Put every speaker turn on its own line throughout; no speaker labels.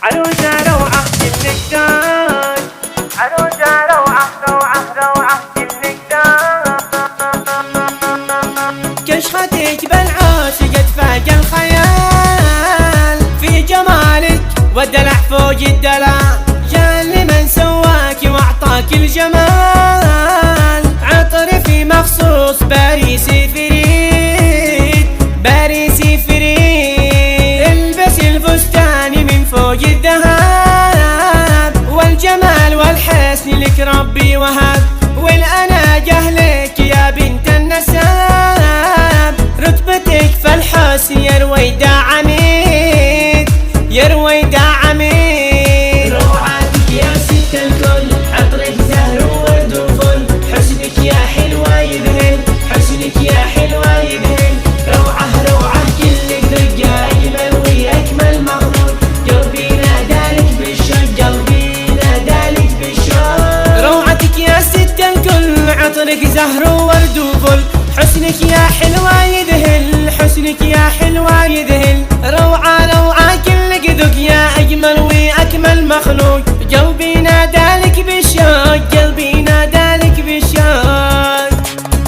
عروسة روعة كلك زاد، عروسة روعة روعة روعة كلك زاد. كشختك بالعاش قد فاق الخيال، في جمالك والدلع فوق الدلع، جا لمن سواك واعطاك الجمال. عطر في مخصوص باريسي فريد، باريسي فريد. البس الفستان من فوق الذهب، والجمال والحسن لك ربي وهب. والأنا جهلك يا بنت النساب، رتبتك في الحسن يا رويدة عميد، يا رويدة عميد.
روعاتك يا ست الكل، عطرك زهر وورد وفل. حسنك يا حلوة يذهل، حسنك يا حلوة يذهل. روعة روعة كلك دقة، أجمل وأكمل مخلوق. قلبي نادالك بالشوق، قلبي نادالك بالشوق.
روعتك يا ست الكل، عطرك زهر وورد وفل. حسنك يا حلوة يذهل، حسنك يا حلوة يذهل. روعة روعة كلك ذوق يا أجمل وأكمل مخلوق. قلبي نادالك بالشوق، قلبي نادالك بالشوق.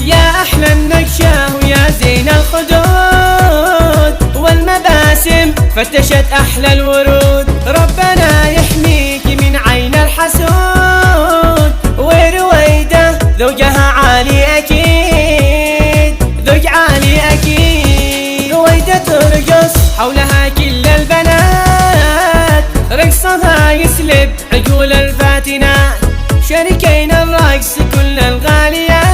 يا أحلى النقشة ويا زين الخدود، والمباسم فتشت أحلى الورود. ربنا يحميك من عين الحسود، ورويدة ذوقها عالي أكيد، ذوق عالي أكيد. رويدة ترقص حولها كل البنات، رقصها يسلب عقول الفاتنات. شاركين الرقص كل الغاليات،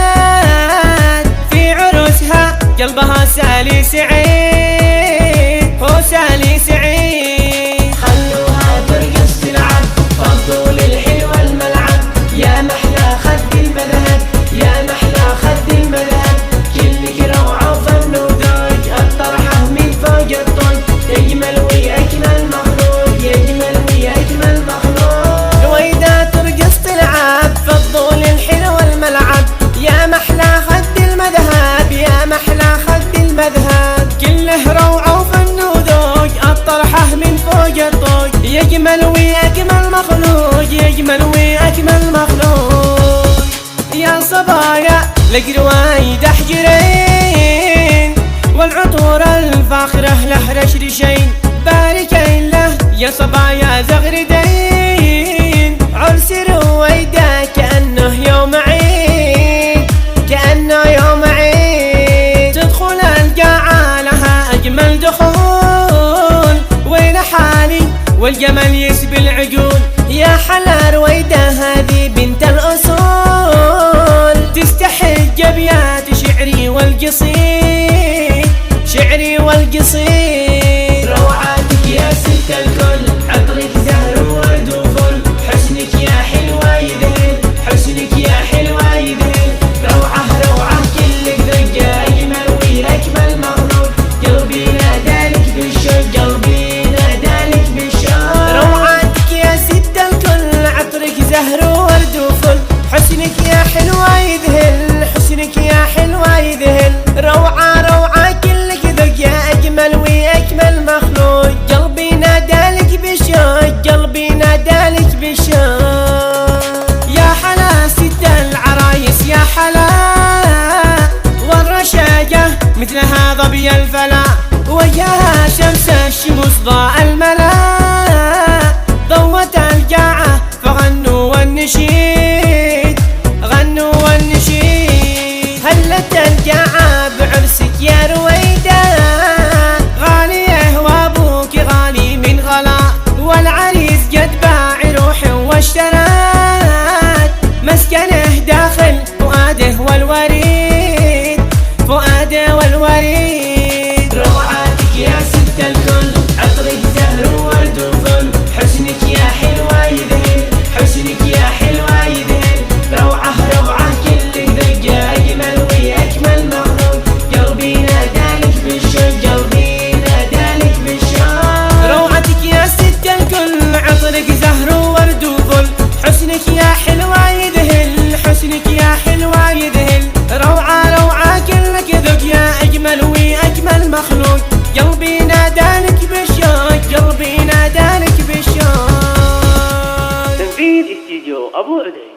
في عروسها قلبها سالي سعيد، هو سالي سعيد.
خلوها ترقص تلعب، فضوا للحلوة الملعب. يا محلى خد المذهب، يا محلى خد المذهب. كلك روعة وفن وذوق، الطرحة من فوق الطوق. يجمل وأجمل مخلوق، يجمل وأجمل مخلوق.
رويدة ترقص تلعب، فضوا للحلوة الملعب. يا محلى خد المذهب، يا محلى خد المذهب. كله روعة وفن وذوق، الطرحة من فوق الطوق. يجمل وأجمل مخلوق، يجمل وأجمل مخلوق. يا صبايا لك رويدة حجرين، والعطور الفاخرة له رشرشين. باركين له يا صبايا زغردين، عرس رويدة كأنه يوم عيد، كأنه يوم عيد. تدخل القاعة لها أجمل دخول، وين حالي والجمال يسبي العقول. يا حلا رويدة هذه بنت الأصول، تستحق أبيات شعري والقصيد، شعري والقصيد.
روعاتك يا ست الكل، عطرك زهر وورد وفل. حسنك يا حلوة يذهل، حسنك يا حلوة يذهل. روعة روعة كلك ذقة، أجمل وأكمل مخلوق. قلبي نادالك بالشوق، قلبي نادالك بالشوق.
روعاتك يا ست الكل، عطرك زهر وورد وفل. حسنك يا حلوة يذهل، حسنك يا حلوة يذهل. روعة روعة كلك ذوق يا أجمل وأكمل مخلوق. قلبي نادالك بالشوق، قلبي نادالك بالشوق. يا حلا ست العرايس يا حلا، والرشاقة مثلها ظبي الفلا. وجهها شمس الشموس ضاء الملا، ضوت القاعة فغنوا والنشيد، غنوا والنشيد. هلت القاعة بعرسك يا رويدة، غالية وابوك غالي من غلا. والعريس قد باع روحه واشترات، مسكنه داخل فؤاده والوريد، فؤاده والوريد.
روعاتك يا ست الكل، عطرك زهر
أبو عدي.